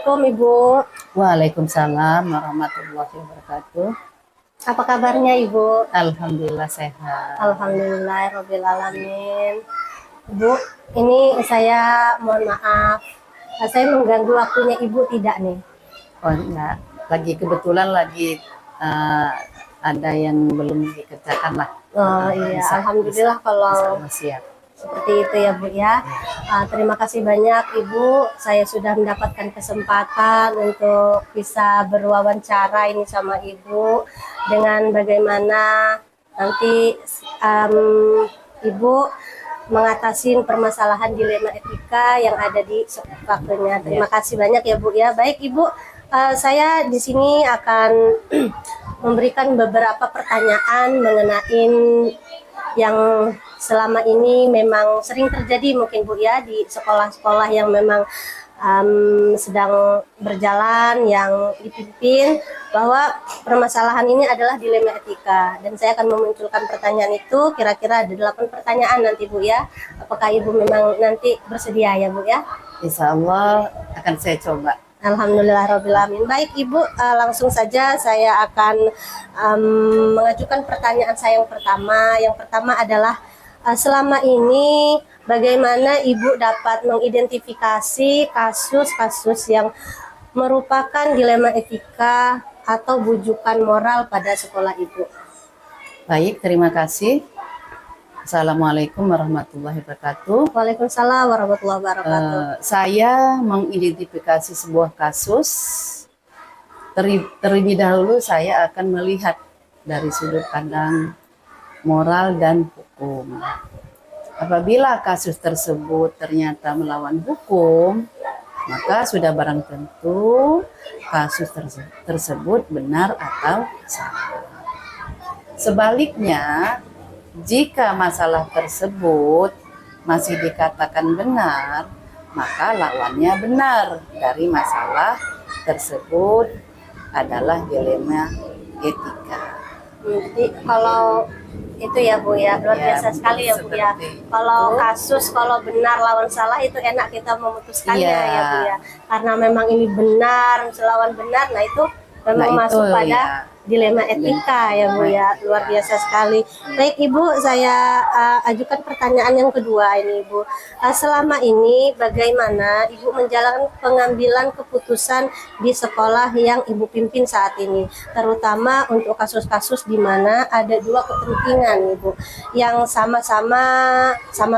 Assalamualaikum Ibu. Waalaikumsalam warahmatullahi wabarakatuh. Apa kabarnya Ibu? Alhamdulillah sehat. Alhamdulillahirabbil alamin. Ibu, ini saya mohon maaf. Saya mengganggu waktunya Ibu tidak nih? Oh enggak, kebetulan lagi ada yang belum dikerjakan lah. Oh iya, alhamdulillah kalau siap. seperti itu ya Bu ya. Terima kasih banyak Ibu. Saya sudah mendapatkan kesempatan untuk bisa berwawancara ini sama Ibu dengan bagaimana nanti Ibu mengatasi permasalahan dilema etika yang ada di waktunya. Terima kasih banyak ya Bu ya. Baik Ibu, saya di sini akan memberikan beberapa pertanyaan mengenai yang selama ini memang sering terjadi mungkin Bu ya di sekolah-sekolah yang memang sedang berjalan, yang dipimpin, bahwa permasalahan ini adalah dilema etika. Dan saya akan memunculkan pertanyaan itu, kira-kira ada 8 pertanyaan nanti Bu ya. Apakah Ibu memang nanti bersedia ya Bu ya? Insya Allah akan saya coba. Alhamdulillahirrahmanirrahim. Baik Ibu, langsung saja saya akan mengajukan pertanyaan saya yang pertama. Yang pertama adalah selama ini bagaimana Ibu dapat mengidentifikasi kasus-kasus yang merupakan dilema etika atau bujukan moral pada sekolah Ibu? Baik, terima kasih. Assalamualaikum warahmatullahi wabarakatuh. Waalaikumsalam warahmatullahi wabarakatuh. Saya mengidentifikasi sebuah kasus. Terlebih dahulu saya akan melihat dari sudut pandang moral dan hukum. Apabila kasus tersebut ternyata melawan hukum, maka sudah barang tentu kasus tersebut benar atau salah. Sebaliknya, jika masalah tersebut masih dikatakan benar, maka lawannya benar dari masalah tersebut adalah dilema etika. Jadi kalau itu ya Bu ya, luar biasa sekali ya Bu ya. Kalau kasus, kalau benar lawan salah itu enak kita memutuskannya ya Bu ya. Karena memang ini benar, lawan benar, nah itu memang masuk pada dilema etika ya Bu ya. Luar biasa sekali. Baik Ibu, saya ajukan pertanyaan yang kedua ini Ibu. Selama ini bagaimana Ibu menjalankan pengambilan keputusan di sekolah yang Ibu pimpin saat ini, terutama untuk kasus-kasus di mana ada dua kepentingan Ibu yang sama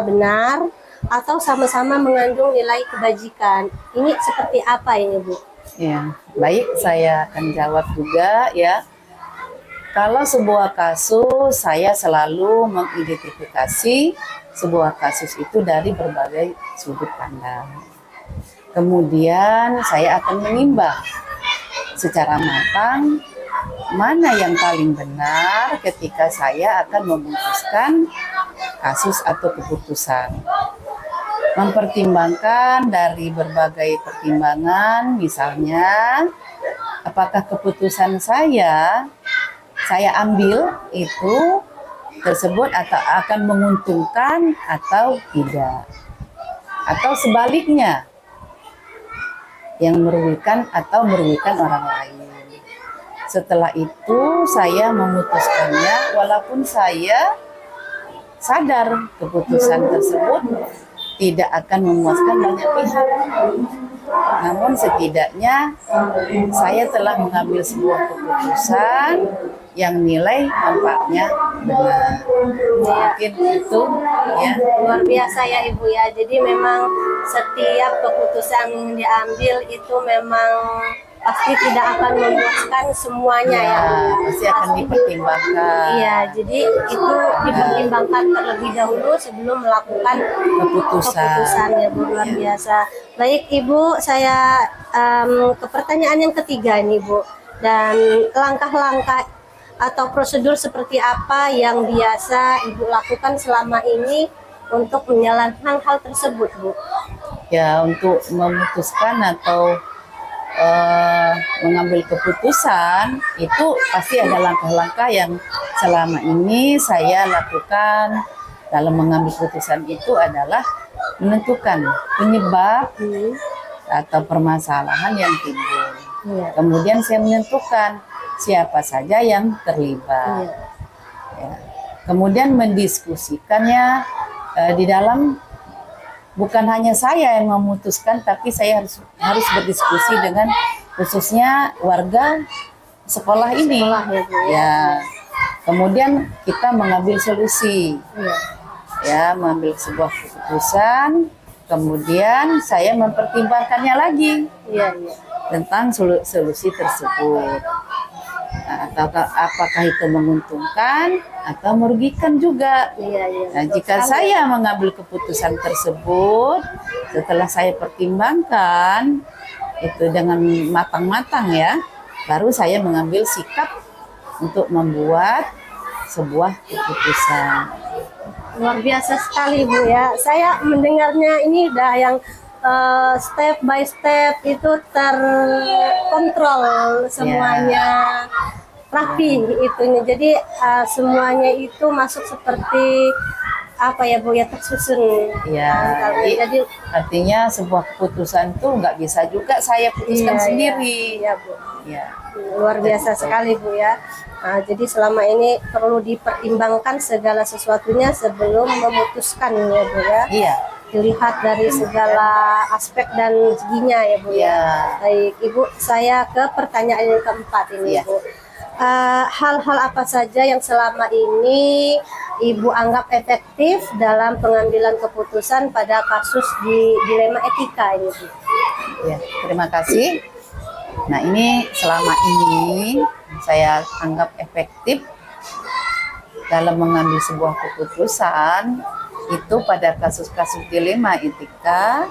benar atau sama-sama mengandung nilai kebajikan. Ini seperti apa ini Bu? Ya, baik, saya akan jawab juga ya. Kalau sebuah kasus, saya selalu mengidentifikasi sebuah kasus itu dari berbagai sudut pandang. Kemudian saya akan menimbang secara matang mana yang paling benar ketika saya akan memutuskan kasus atau keputusan. Mempertimbangkan dari berbagai pertimbangan, misalnya apakah keputusan saya ambil itu tersebut atau akan menguntungkan atau tidak, atau sebaliknya yang merugikan atau merugikan orang lain. Setelah itu saya memutuskannya walaupun saya sadar keputusan tersebut tidak akan memuaskan banyak pihak. Namun setidaknya saya telah mengambil sebuah keputusan yang nilai manfaatnya benar. Mungkin itu ya. Luar biasa ya Ibu ya. Jadi memang setiap keputusan yang diambil itu memang pasti tidak akan memuaskan semuanya ya. Pasti akan dipertimbangkan. Iya, jadi itu dipertimbangkan terlebih dahulu sebelum melakukan keputusan ya Bu, luar biasa. Baik Ibu, saya ke pertanyaan yang ketiga nih Bu. Dan langkah-langkah atau prosedur seperti apa yang biasa Ibu lakukan selama ini untuk menjalankan hal tersebut Bu? Ya, untuk memutuskan atau mengambil keputusan itu pasti ada langkah-langkah yang selama ini saya lakukan dalam mengambil keputusan. Itu adalah menentukan penyebab atau permasalahan yang timbul. Iya. Kemudian saya menentukan siapa saja yang terlibat. Iya. Ya. Kemudian mendiskusikannya di dalam, bukan hanya saya yang memutuskan, tapi saya harus berdiskusi dengan khususnya warga sekolah ini. Sekolah ya, Bu. Ya. Kemudian kita mengambil solusi. Iya. Ya, mengambil sebuah keputusan. Kemudian saya mempertimbangkannya lagi Iya, iya. tentang solusi tersebut. Nah, apakah itu menguntungkan atau merugikan juga. Iya, iya. Nah, Betul jika sekali. saya mengambil keputusan tersebut, setelah saya pertimbangkan itu dengan matang-matang ya, baru saya mengambil sikap untuk membuat sebuah keputusan. Luar biasa sekali Bu ya. Saya mendengarnya ini udah yang step by step itu terkontrol semuanya, rapi itunya. Jadi semuanya itu masuk seperti apa ya Bu ya, tersusun. Ya, Jadi artinya sebuah keputusan tuh nggak bisa juga saya putuskan iya, sendiri. Iya Bu. Ya. Luar biasa sekali Bu ya. Nah, jadi selama ini perlu dipertimbangkan segala sesuatunya sebelum memutuskan ya Bu ya. Iya. Dilihat dari segala aspek dan seginya ya Bu ya. Iya. Baik Ibu, saya ke pertanyaan yang keempat ini Iya. Bu. Hal-hal apa saja yang selama ini Ibu anggap efektif dalam pengambilan keputusan pada kasus di dilema etika ini Bu? Ya, terima kasih. Nah, ini selama ini saya anggap efektif dalam mengambil sebuah keputusan itu pada kasus-kasus dilema etika.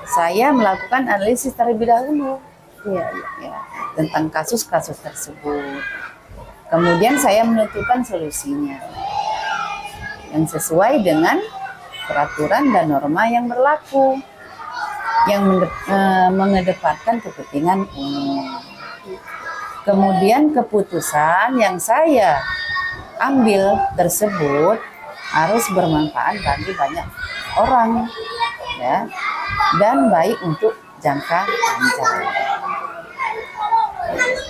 Saya melakukan analisis terlebih dahulu. Iya, iya. Ya, tentang kasus-kasus tersebut. Kemudian saya menentukan solusinya yang sesuai dengan peraturan dan norma yang berlaku, yang mengedepankan kepentingan umum. Kemudian keputusan yang saya ambil tersebut harus bermanfaat bagi banyak orang, ya, dan baik untuk jangka panjang.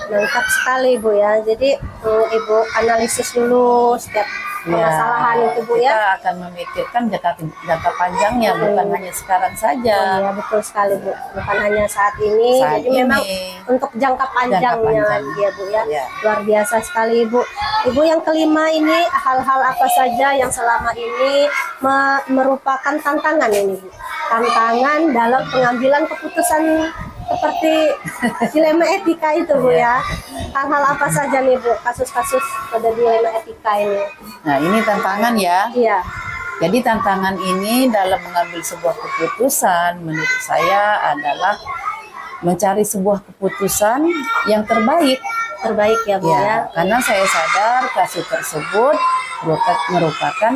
Lengkap sekali Bu ya. Jadi Ibu analisis dulu setiap permasalahan itu Bu ya. Kita akan memikirkan jangka panjangnya, bukan hanya sekarang saja. Ya betul sekali Bu. Bukan hanya saat ini. Saat jadi memang ini. untuk jangka panjangnya panjang. ya Bu ya. Ya. Luar biasa sekali Ibu. Ibu yang kelima ini hal-hal apa saja yang selama ini merupakan tantangan ini Bu? Tantangan dalam pengambilan keputusan seperti dilema etika itu Bu ya. Hal-hal apa saja nih Bu kasus-kasus pada dilema etika ini? Nah, ini tantangan ya. Iya. Jadi tantangan ini dalam mengambil sebuah keputusan menurut saya adalah mencari sebuah keputusan yang terbaik. Terbaik ya Bu ya. Ya, karena saya sadar kasus tersebut merupakan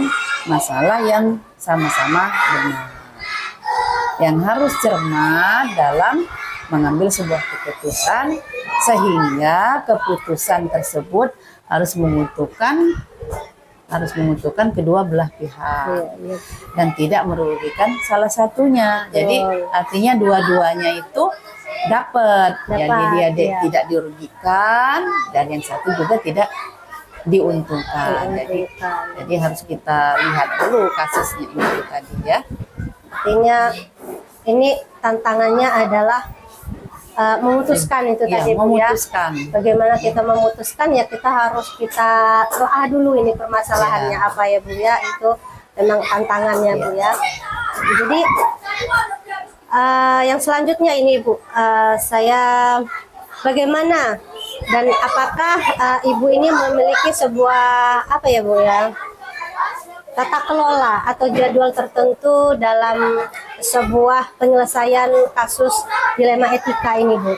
masalah yang sama-sama benar. Yang harus cermat dalam mengambil sebuah keputusan sehingga keputusan tersebut harus menguntungkan kedua belah pihak. Iya, iya. Dan tidak merugikan salah satunya. Jadi artinya dua-duanya itu dapat. Jadi dia iya. tidak dirugikan dan yang satu juga tidak diuntungkan. Jadi harus kita lihat dulu kasusnya itu tadi ya. Artinya ini tantangannya adalah memutuskan itu Ya, tadi Bu ya. memutuskan. Bagaimana kita memutuskan ya kita harus kita telah dulu ini permasalahannya apa ya Bu ya. Itu memang tantangannya Bu ya. Jadi yang selanjutnya ini Bu, saya bagaimana dan apakah Ibu ini memiliki sebuah apa ya Bu ya, tata kelola atau jadwal tertentu dalam sebuah penyelesaian kasus dilema etika ini Bu?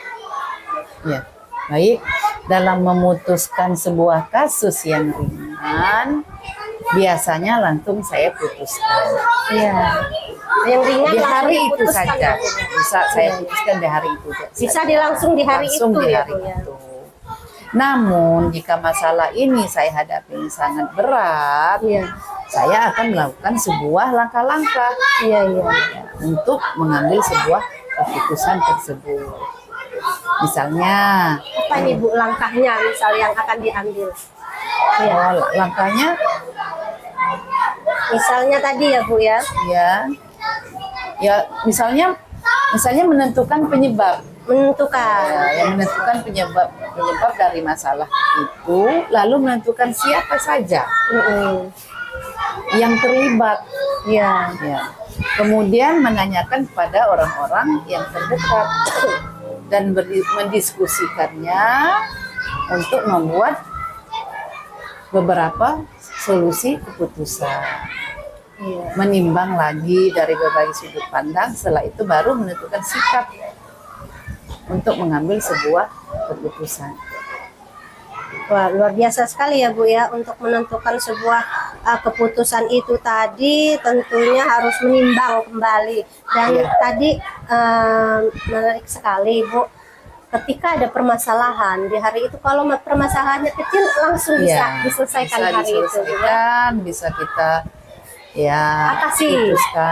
Ya, baik. Dalam memutuskan sebuah kasus yang ringan, biasanya langsung saya putuskan. Iya. Yang ringan Di langsung hari itu diputuskan saja. ya, Bu, ya? Bisa saya putuskan di hari itu. Bisa langsung di hari Langsung itu di ya hari Bu ya. itu. Namun jika masalah ini saya hadapi sangat berat, Iya. saya akan melakukan sebuah langkah-langkah Iya, iya. untuk mengambil sebuah keputusan tersebut. Misalnya, Apa nih Bu langkahnya misal yang akan diambil? Ya. langkahnya Misalnya tadi ya Bu ya. ya misalnya menentukan penyebab. Menentukan. Yang menentukan penyebab dari masalah itu, lalu menentukan siapa saja yang terlibat. Ya. Kemudian menanyakan kepada orang-orang yang terdekat dan mendiskusikannya untuk membuat beberapa solusi keputusan. Menimbang lagi dari berbagai sudut pandang, setelah itu baru menentukan sikap untuk mengambil sebuah keputusan. Wah, luar biasa sekali ya Bu ya, untuk menentukan sebuah keputusan itu tadi tentunya harus menimbang kembali. Dan tadi menarik sekali Bu, ketika ada permasalahan di hari itu, kalau permasalahannya kecil langsung bisa diselesaikan bisa hari itu ya. Bisa kita atasi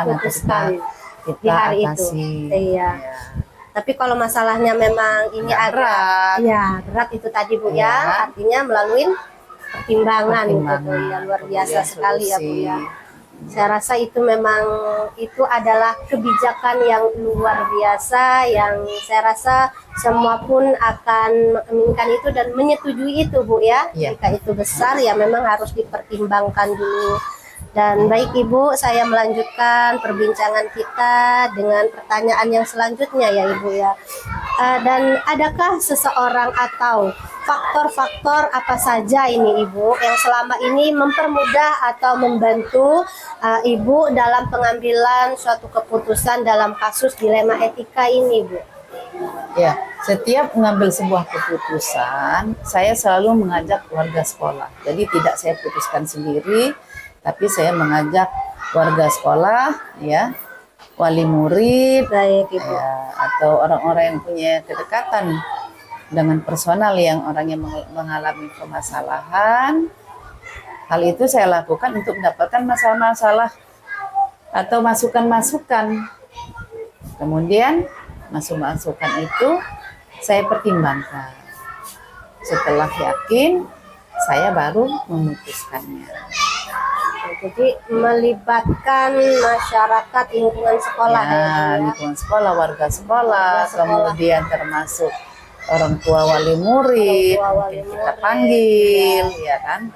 putuskan di hari atasi. Iya. Tapi kalau masalahnya memang ini agak berat itu tadi Bu ya, artinya melalui pertimbangan. Gitu ya, luar biasa sekali ya Bu ya. Saya rasa itu memang itu adalah kebijakan yang luar biasa, yang saya rasa semua pun akan menginginkan itu dan menyetujui itu Bu ya. Jika itu besar ya memang harus dipertimbangkan dulu. Dan baik Ibu, saya melanjutkan perbincangan kita dengan pertanyaan yang selanjutnya ya Ibu ya. Dan adakah seseorang atau faktor-faktor apa saja ini Ibu yang selama ini mempermudah atau membantu Ibu dalam pengambilan suatu keputusan dalam kasus dilema etika ini Bu? Ya, setiap mengambil sebuah keputusan, saya selalu mengajak warga sekolah. Jadi tidak saya putuskan sendiri, tapi saya mengajak warga sekolah, ya, wali murid, atau orang-orang yang punya kedekatan dengan personal yang orangnya mengalami permasalahan. Hal itu saya lakukan untuk mendapatkan masalah-masalah atau masukan-masukan. Kemudian masukan itu saya pertimbangkan. Setelah yakin, saya baru memutuskannya. Jadi melibatkan masyarakat lingkungan sekolah lingkungan sekolah, warga sekolah, kemudian termasuk orang tua wali murid, kita panggil, ya kan,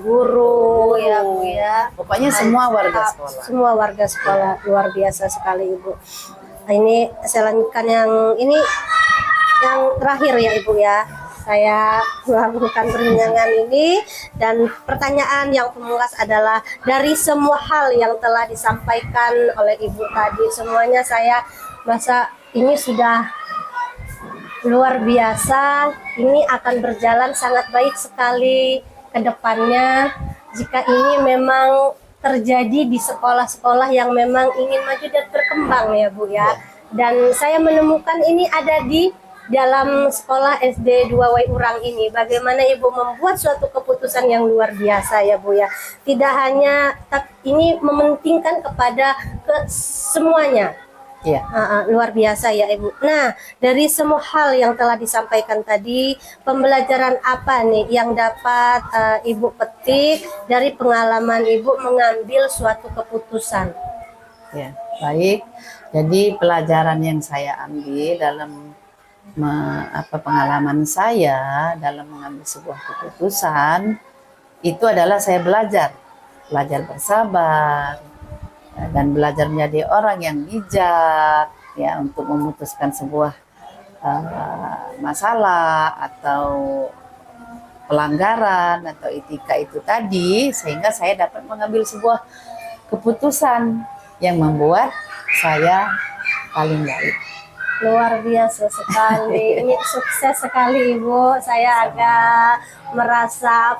guru ya Bu ya. Pokoknya semua warga sekolah. Semua warga sekolah, luar biasa sekali Ibu. Ini saya lanjutkan yang ini yang terakhir ya Ibu ya. Saya melakukan perbincangan ini dan pertanyaan yang pemungkas adalah dari semua hal yang telah disampaikan oleh Ibu tadi, semuanya saya merasa ini sudah luar biasa. Ini akan berjalan sangat baik sekali ke depannya jika ini memang terjadi di sekolah-sekolah yang memang ingin maju dan berkembang ya Bu ya. Dan saya menemukan ini ada di dalam sekolah SD 2 Wai Urang ini. Bagaimana Ibu membuat suatu keputusan yang luar biasa ya Bu ya. Tidak hanya ini mementingkan kepada semuanya. Luar biasa ya Ibu. Nah, dari semua hal yang telah disampaikan tadi, pembelajaran apa nih yang dapat Ibu petik dari pengalaman Ibu mengambil suatu keputusan? Ya, baik. Jadi pelajaran yang saya ambil dalam pengalaman saya dalam mengambil sebuah keputusan itu adalah saya belajar bersabar dan belajar menjadi orang yang bijak ya untuk memutuskan sebuah masalah atau pelanggaran atau etika itu tadi, sehingga saya dapat mengambil sebuah keputusan yang membuat saya paling baik. Luar biasa sekali. Ini sukses sekali Ibu. Saya agak merasa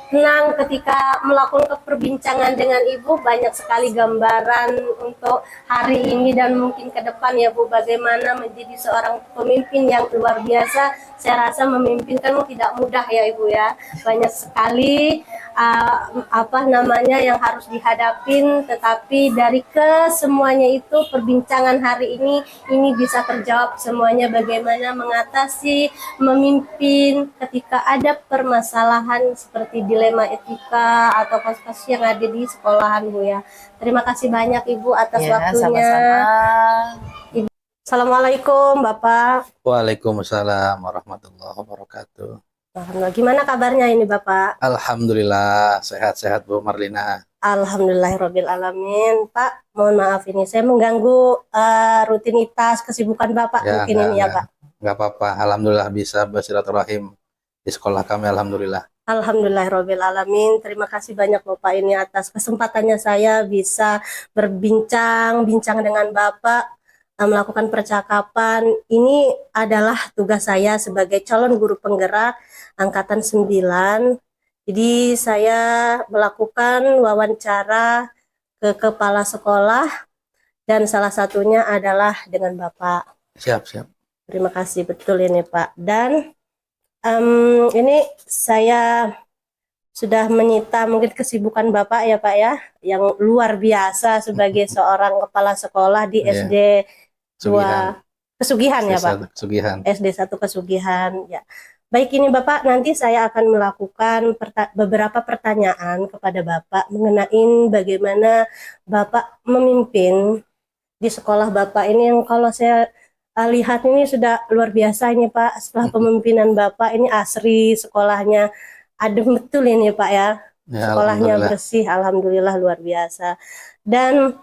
tenang ketika melakukan perbincangan dengan Ibu, banyak sekali gambaran untuk hari ini dan mungkin ke depan ya Bu, bagaimana menjadi seorang pemimpin yang luar biasa. Saya rasa memimpin kan tidak mudah ya Ibu ya, banyak sekali yang harus dihadapin, tetapi dari kesemuanya itu perbincangan hari ini bisa terjawab semuanya, bagaimana mengatasi memimpin ketika ada permasalahan seperti dilema etika atau kasus-kasus yang ada di sekolahan Bu ya. Terima kasih banyak Ibu atas Ya, waktunya. sama-sama. Assalamualaikum Bapak. Waalaikumsalam warahmatullahi wabarakatuh. Alhamdulillah. Gimana kabarnya ini Bapak? Alhamdulillah sehat-sehat Bu Marlina. Alhamdulillahirrabbilalamin. Pak, mohon maaf ini saya mengganggu rutinitas kesibukan Bapak mungkin ini ya Pak. Nggak apa-apa. Alhamdulillah bisa bersilaturahim di sekolah kami. Alhamdulillah. Alhamdulillahirrabbilalamin. Terima kasih banyak Bapak ini atas kesempatannya saya bisa berbincang-bincang dengan Bapak, melakukan percakapan. Ini adalah tugas saya sebagai calon guru penggerak Angkatan 9. Jadi saya melakukan wawancara ke kepala sekolah dan salah satunya adalah dengan Bapak. Siap. Terima kasih betul ini Pak. Dan ini saya sudah menyita mungkin kesibukan Bapak ya Pak ya, yang luar biasa sebagai seorang kepala sekolah di Iya. SD 2 Kesugihan ya Pak. Kesugihan. SD 1 Kesugihan ya. Baik ini Bapak, nanti saya akan melakukan beberapa pertanyaan kepada Bapak mengenai bagaimana Bapak memimpin di sekolah Bapak ini, yang kalau saya lihat ini sudah luar biasa ini Pak. Setelah kepemimpinan Bapak ini asri sekolahnya, adem betul ini Pak ya. Ya, Sekolahnya alhamdulillah. bersih, alhamdulillah luar biasa. Dan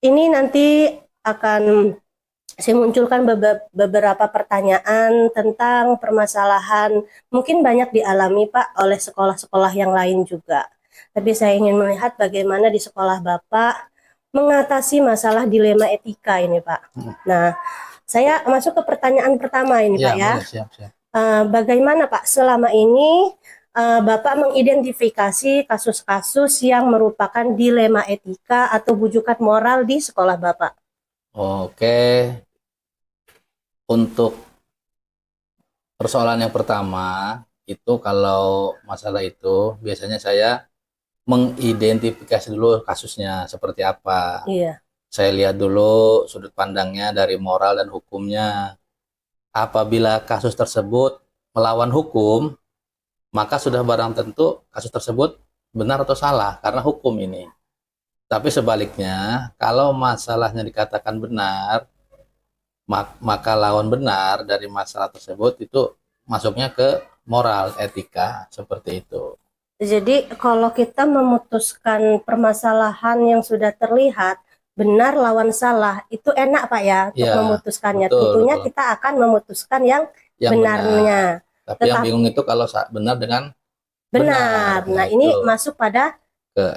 ini nanti akan saya munculkan beberapa pertanyaan tentang permasalahan mungkin banyak dialami Pak oleh sekolah-sekolah yang lain juga. Tapi saya ingin melihat bagaimana di sekolah Bapak mengatasi masalah dilema etika ini Pak. Nah, saya masuk ke pertanyaan pertama ini Pak ya. Boleh, siap. Bagaimana Pak selama ini Bapak mengidentifikasi kasus-kasus yang merupakan dilema etika atau bujukan moral di sekolah Bapak? Oke. Untuk persoalan yang pertama, itu kalau masalah itu biasanya saya mengidentifikasi dulu kasusnya seperti apa. Iya. Saya lihat dulu sudut pandangnya dari moral dan hukumnya. Apabila kasus tersebut melawan hukum, maka sudah barang tentu kasus tersebut benar atau salah karena hukum ini. Tapi sebaliknya, kalau masalahnya dikatakan benar, maka lawan benar dari masalah tersebut itu masuknya ke moral, etika, seperti itu. Jadi kalau kita memutuskan permasalahan yang sudah terlihat benar lawan salah, itu enak Pak ya untuk Ya, memutuskannya. betul, Tentunya betul. kita akan memutuskan yang Yang benarnya. benar. Tapi yang bingung itu kalau benar dengan Benar. Nah, Nah, ini itu. masuk pada ke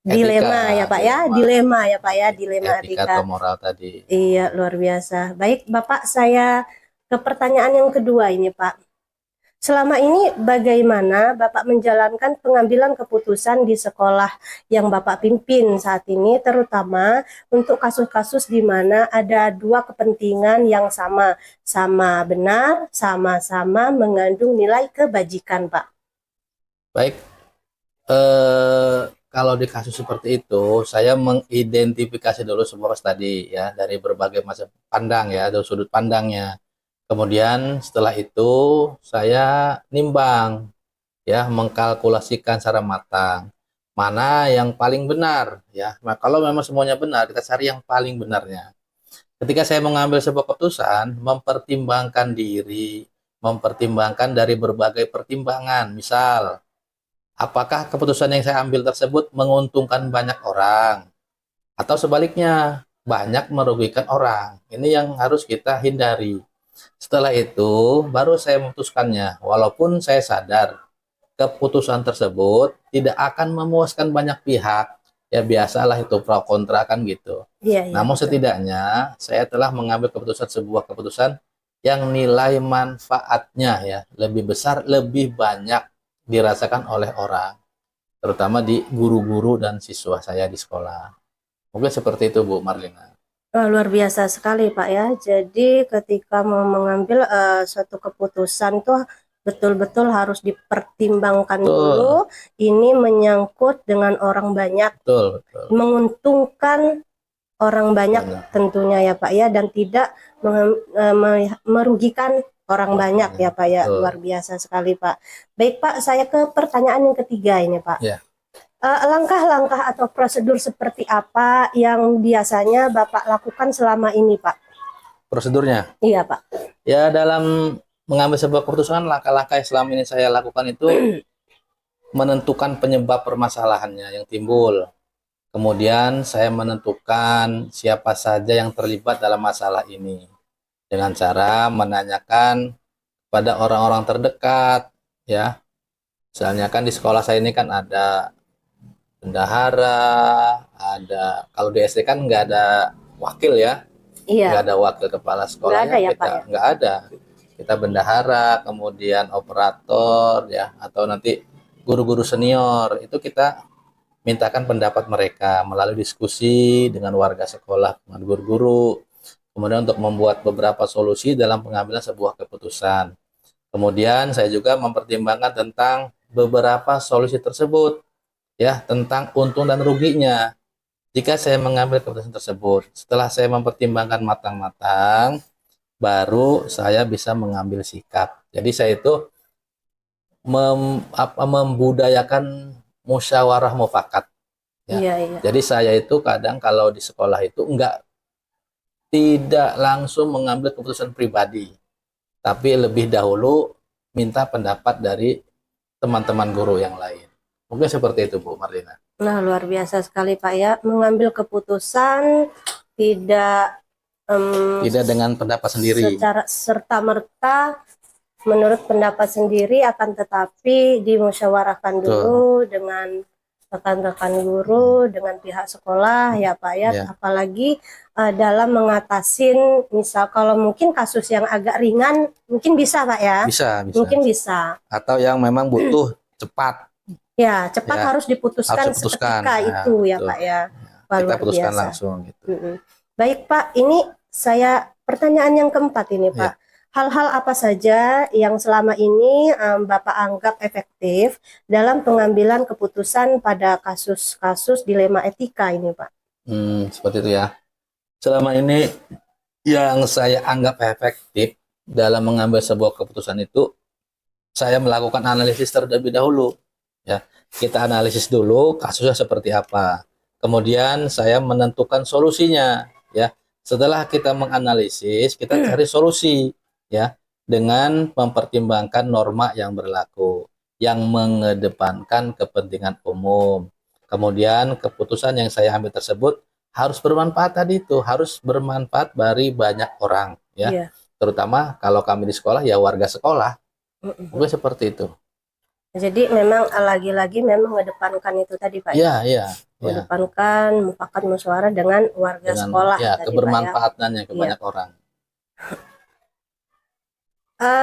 dilema etika, ya Pak ya, dilema ya Pak ya, dilema etika etika. atau moral tadi. Iya, luar biasa. Baik, Bapak, saya ke pertanyaan yang kedua ini, Pak. Selama ini bagaimana Bapak menjalankan pengambilan keputusan di sekolah yang Bapak pimpin saat ini, terutama untuk kasus-kasus di mana ada dua kepentingan yang sama benar, sama-sama mengandung nilai kebajikan, Pak? Baik, kalau di kasus seperti itu, saya mengidentifikasi dulu semua tadi ya dari berbagai macam pandang ya, ada sudut pandangnya. Kemudian setelah itu saya nimbang ya, mengkalkulasikan secara matang mana yang paling benar ya. Nah, kalau memang semuanya benar, kita cari yang paling benarnya. Ketika saya mengambil sebuah keputusan, mempertimbangkan diri, mempertimbangkan dari berbagai pertimbangan. Misal, apakah keputusan yang saya ambil tersebut menguntungkan banyak orang atau sebaliknya banyak merugikan orang. Ini yang harus kita hindari. Setelah itu baru saya memutuskannya, walaupun saya sadar keputusan tersebut tidak akan memuaskan banyak pihak. Ya biasalah itu pro kontra kan gitu. Iya, Namun betul. setidaknya saya telah mengambil sebuah keputusan yang nilai manfaatnya ya lebih besar, lebih banyak dirasakan oleh orang. terutama di guru-guru dan siswa saya di sekolah. Mungkin seperti itu Bu Marlina. Luar biasa sekali Pak ya. Jadi ketika mau mengambil suatu keputusan tuh betul-betul harus dipertimbangkan Betul. dulu. Ini menyangkut dengan orang banyak, Betul, betul. menguntungkan orang banyak Banyak. tentunya ya Pak ya, dan tidak merugikan orang banyak ya Pak ya. Betul. Luar biasa sekali Pak. Baik Pak, saya ke pertanyaan yang ketiga ini Pak. Ya. Langkah-langkah atau prosedur seperti apa yang biasanya Bapak lakukan selama ini Pak? Prosedurnya? Iya Pak. Ya, dalam mengambil sebuah keputusan, langkah-langkah yang selama ini saya lakukan itu menentukan penyebab permasalahannya yang timbul. Kemudian saya menentukan siapa saja yang terlibat dalam masalah ini dengan cara menanyakan pada orang-orang terdekat, ya. Misalnya kan di sekolah saya ini kan ada bendahara, ada, kalau di SD kan nggak ada wakil ya, Iya. nggak ada wakil kepala sekolahnya, Nggak ada ya, kita Pak, ya? nggak ada. Kita bendahara, kemudian operator ya, atau nanti guru-guru senior, itu kita mintakan pendapat mereka melalui diskusi dengan warga sekolah, dengan guru-guru, kemudian untuk membuat beberapa solusi dalam pengambilan sebuah keputusan. Kemudian saya juga mempertimbangkan tentang beberapa solusi tersebut, ya, tentang untung dan ruginya jika saya mengambil keputusan tersebut. Setelah saya mempertimbangkan matang-matang, baru saya bisa mengambil sikap. Jadi saya itu membudayakan musyawarah mufakat. Ya. Iya, iya. Jadi saya itu kadang kalau di sekolah itu tidak langsung mengambil keputusan pribadi, tapi lebih dahulu minta pendapat dari teman-teman guru yang lain. Mungkin seperti itu Bu Marlina. Nah, luar biasa sekali Pak ya. Mengambil keputusan tidak Tidak dengan pendapat sendiri. secara serta-merta menurut pendapat sendiri, akan tetapi dimusyawarahkan dulu dengan rekan-rekan guru, dengan pihak sekolah ya Pak ya. Ya. Apalagi dalam mengatasin, misal kalau mungkin kasus yang agak ringan mungkin bisa Pak ya. Bisa. Mungkin bisa. Atau yang memang butuh cepat. Ya, cepat Ya, harus diputuskan harus diputuskan. seketika Ya, itu ya betul. Pak ya. Kita Luar putuskan biasa. langsung gitu. Baik Pak, ini saya pertanyaan yang keempat ini Pak. Hal-hal apa saja yang selama ini Bapak anggap efektif dalam pengambilan keputusan pada kasus-kasus dilema etika ini Pak? Seperti itu ya. Selama ini yang saya anggap efektif dalam mengambil sebuah keputusan itu, saya melakukan analisis terlebih dahulu. Ya, kita analisis dulu kasusnya seperti apa. Kemudian saya menentukan solusinya. Ya, setelah kita menganalisis, kita cari solusi. Ya, dengan mempertimbangkan norma yang berlaku, yang mengedepankan kepentingan umum. Kemudian keputusan yang saya ambil tersebut harus bermanfaat tadi itu, harus bermanfaat bagi banyak orang, ya. Iya. Terutama kalau kami di sekolah ya warga sekolah. Mungkin seperti itu. Jadi memang lagi-lagi memang mengedepankan itu tadi Pak. Iya, iya. Mengedepankan mufakat musyawarah dengan warga Dengan sekolah ya, tadi, kebermanfaatannya ke Iya. banyak orang.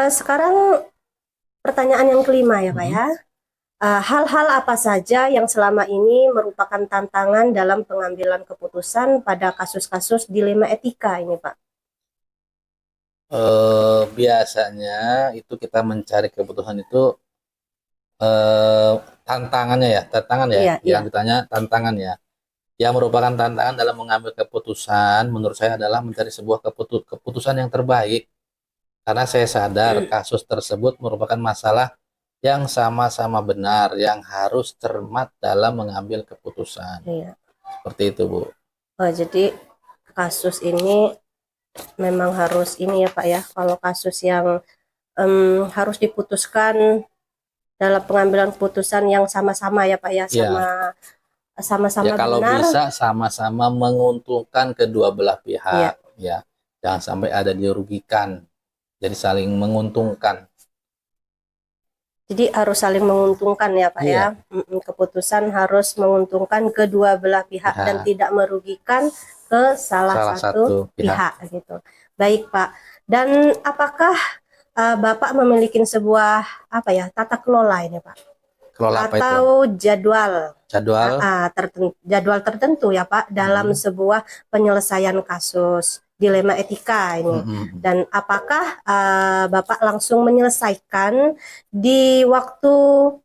Sekarang pertanyaan yang kelima ya Pak ya. Hal-hal apa saja yang selama ini merupakan tantangan dalam pengambilan keputusan pada kasus-kasus dilema etika ini Pak? Biasanya itu kita mencari keputusan itu tantangannya ya, Iya, yang ditanya tantangan ya. Yang merupakan tantangan dalam mengambil keputusan menurut saya adalah mencari sebuah keputusan yang terbaik. Karena saya sadar kasus tersebut merupakan masalah yang sama-sama benar, yang harus cermat dalam mengambil keputusan. Iya. Seperti itu, Bu. Jadi kasus ini memang harus ini ya Pak ya. Kalau kasus yang harus diputuskan dalam pengambilan keputusan yang sama-sama ya Pak ya, sama-sama Ya, kalau benar. bisa sama-sama menguntungkan kedua belah pihak. Iya. Ya, jangan sampai ada dirugikan. Jadi saling menguntungkan. Jadi harus saling menguntungkan ya Pak ya. Keputusan harus menguntungkan kedua belah pihak dan tidak merugikan ke salah satu pihak gitu. Baik Pak. Dan apakah Bapak memiliki sebuah tata kelola ini Pak? Kelola apa itu? atau jadwal Jadwal. jadwal tertentu ya Pak dalam sebuah penyelesaian kasus dilema etika ini. Mm-mm. Dan apakah Bapak langsung menyelesaikan di waktu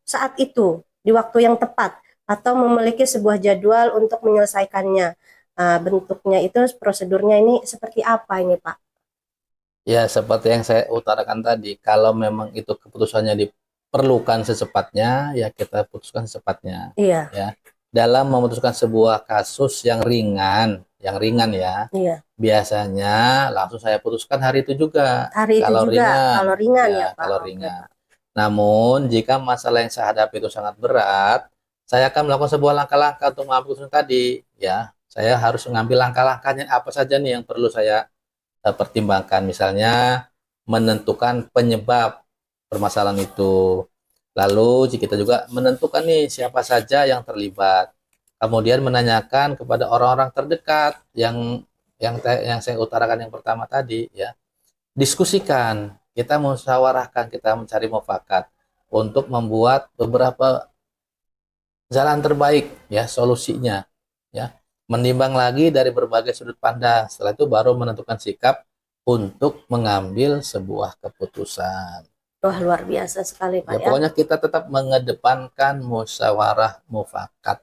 saat itu, di waktu yang tepat, atau memiliki sebuah jadwal untuk menyelesaikannya? Bentuknya itu, prosedurnya ini seperti apa ini Pak? Ya, seperti yang saya utarakan tadi, kalau memang itu keputusannya diperlukan secepatnya, ya kita putuskan secepatnya. Iya, Ya, dalam memutuskan sebuah kasus yang ringan ya, iya. biasanya langsung saya putuskan hari itu juga. Hari itu Kalau juga, ringan, kalau ringan ya, ya Pak. kalau Oke, ringan. Pak. Namun, jika masalah yang saya hadapi itu sangat berat, saya akan melakukan sebuah langkah-langkah untuk mengambil keputusan tadi. Ya, saya harus mengambil langkah-langkahnya apa saja nih yang perlu saya pertimbangkan. Misalnya, menentukan penyebab permasalahan itu. Lalu, jika kita juga menentukan nih siapa saja yang terlibat. Kemudian menanyakan kepada orang-orang terdekat yang saya utarakan yang pertama tadi, ya. Diskusikan, kita musyawarahkan, kita mencari mufakat untuk membuat beberapa jalan terbaik ya solusinya, ya. Menimbang lagi dari berbagai sudut pandang. Setelah itu baru menentukan sikap untuk mengambil sebuah keputusan. Wah, luar biasa sekali Pak Ya, ya. pokoknya kita tetap mengedepankan musyawarah mufakat.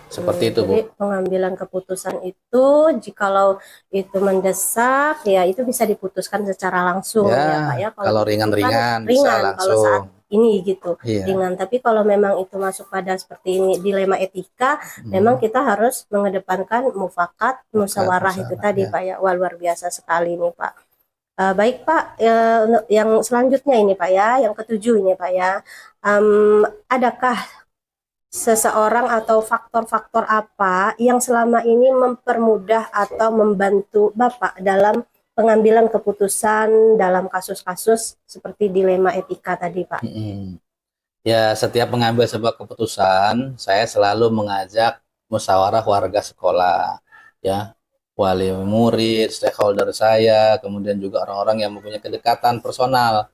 Seperti itu, Bu. Jadi pengambilan keputusan itu jikalau itu mendesak ya itu bisa diputuskan secara langsung Ya, ya Pak ya. kalau itu kan ringan-ringan bisa kalau saat langsung. ini gitu Iya. ringan. Tapi kalau memang itu masuk pada seperti ini dilema etika, memang kita harus mengedepankan mufakat, musyawarah itu tadi ya. Pak ya. Wah, luar biasa sekali ini Pak. Baik Pak, yang selanjutnya ini Pak ya, yang ketujuh ini Pak ya. Adakah seseorang atau faktor-faktor apa yang selama ini mempermudah atau membantu Bapak dalam pengambilan keputusan dalam kasus-kasus seperti dilema etika tadi Pak? Ya, setiap mengambil sebuah keputusan, saya selalu mengajak musyawarah warga sekolah, ya, wali murid, stakeholder saya, kemudian juga orang-orang yang mempunyai kedekatan personal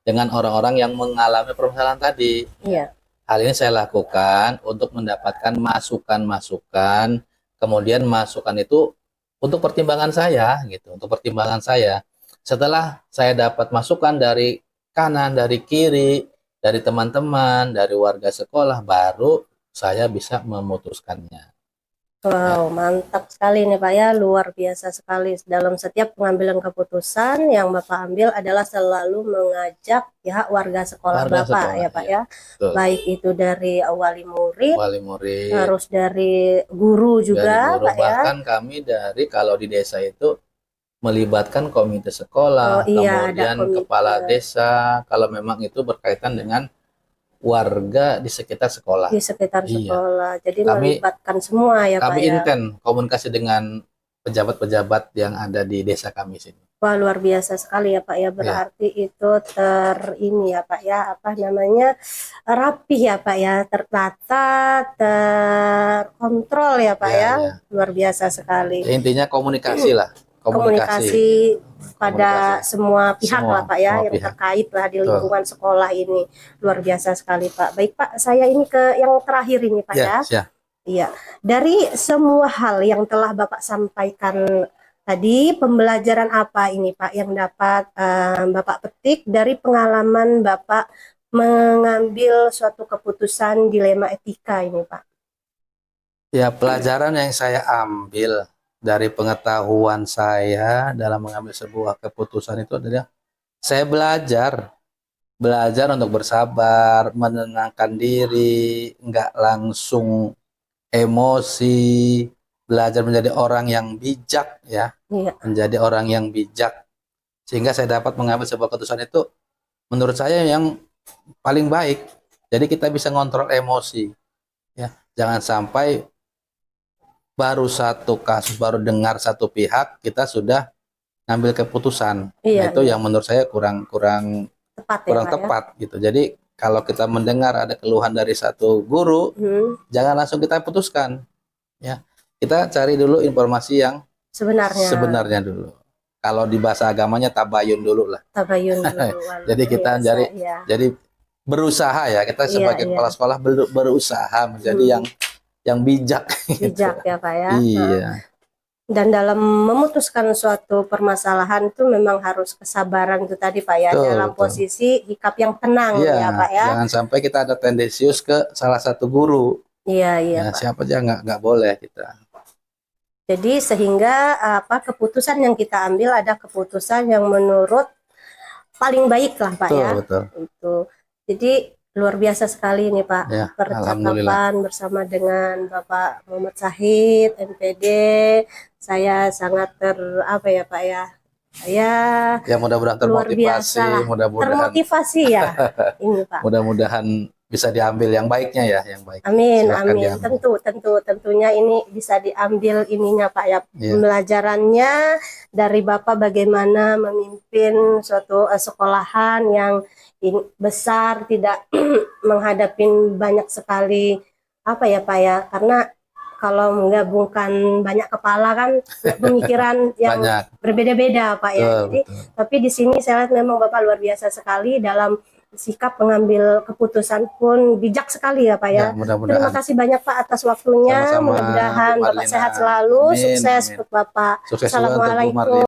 dengan orang-orang yang mengalami permasalahan tadi. Iya. Hal ini saya lakukan untuk mendapatkan masukan-masukan, kemudian masukan itu untuk pertimbangan saya, gitu, untuk pertimbangan saya. Setelah saya dapat masukan dari kanan, dari kiri, dari teman-teman, dari warga sekolah, baru saya bisa memutuskannya. Wow, mantap sekali nih Pak ya, luar biasa sekali. Dalam setiap pengambilan keputusan yang Bapak ambil adalah selalu mengajak ya warga sekolah Warga Bapak sekolah, ya Pak ya. ya. Betul. Baik itu dari wali murid, Murid, terus dari guru juga dari guru, Pak ya. bahkan kami kalau di desa itu melibatkan komite sekolah, Iya, ada kemudian komite. kepala desa, kalau memang itu berkaitan dengan warga di sekitar sekolah. Di sekitar Iya. sekolah. Jadi Kami- melibatkan semua ya Pak Kami ya. intent komunikasi dengan pejabat-pejabat yang ada di desa kami sini. Wah, luar biasa sekali ya Pak ya. Berarti itu ini ya Pak ya, apa namanya, rapih ya Pak ya, tertata, terkontrol ya Pak Ya, ya. ya. Luar biasa sekali. Ya, intinya komunikasi lah. Komunikasi pada Komunikasi. semua pihak Semua, lah Pak ya, semua yang pihak. terkait lah di Betul. lingkungan sekolah ini. Luar biasa sekali Pak. Baik Pak, saya ini ke yang terakhir ini Pak ya. siap. Iya, dari semua hal yang telah Bapak sampaikan tadi, pembelajaran apa ini Pak yang dapat Bapak petik dari pengalaman Bapak mengambil suatu keputusan dilema etika ini Pak? Ya, pelajaran yang saya ambil dari pengetahuan saya dalam mengambil sebuah keputusan itu adalah saya belajar untuk bersabar, menenangkan diri, nggak langsung emosi, belajar menjadi orang yang bijak ya, Iya. menjadi orang yang bijak, sehingga saya dapat mengambil sebuah keputusan itu menurut saya yang paling baik. Jadi kita bisa ngontrol emosi, ya, jangan sampai baru satu kasus, baru dengar satu pihak kita sudah ngambil keputusan. Iya, Nah, itu iya. yang menurut saya kurang Tepat ya Pak ya? tepat gitu. Jadi kalau kita mendengar ada keluhan dari satu guru, jangan langsung kita putuskan, ya. Kita cari dulu informasi yang sebenarnya dulu. Kalau di bahasa agamanya tabayun dulu lah. Tabayun dulu. Jadi kita Biasa, cari, ya. jadi berusaha ya, kita Iya, sebagai iya. kepala sekolah berusaha menjadi yang bijak. Bijak ya Pak ya. Iya. Dan dalam memutuskan suatu permasalahan itu memang harus kesabaran itu tadi Pak ya, Betul, dalam betul. posisi sikap yang tenang Iya, ya Pak ya. jangan sampai kita ada tendensius ke salah satu guru. Iya, iya Ya, Pak. siapa aja nggak boleh kita. Jadi sehingga keputusan yang kita ambil ada keputusan yang menurut paling baik lah Pak Betul, ya. betul. Itu. Jadi luar biasa sekali nih Pak, Ya, percakapan bersama dengan Bapak Muhammad Syahid, MPD. Saya sangat apa ya Pak ya. Saya Ya, mudah-mudahan luar termotivasi, biasa lah. mudah-mudahan Termotivasi ya ini Pak. mudah-mudahan bisa diambil yang baiknya ya, yang baik. Amin, Silakan amin. diambil. Tentunya ini bisa diambil ininya Pak ya, Iya. pembelajarannya dari Bapak bagaimana memimpin suatu sekolahan yang besar, tidak menghadapi banyak sekali apa ya Pak ya, karena kalau menggabungkan banyak kepala kan pemikiran yang Banyak. berbeda-beda Pak ya. Betul, Jadi betul. tapi di sini saya lihat memang Bapak luar biasa sekali dalam sikap mengambil keputusan pun bijak sekali ya Pak ya. Ya, mudah-mudahan. Terima kasih banyak Pak atas waktunya. Sama-sama, Mudah-mudahan Bu Bapak Marlina. sehat selalu. Amin, Sukses amin. untuk Bapak. Sukses juga untuk Bu Assalamualaikum. Marlina.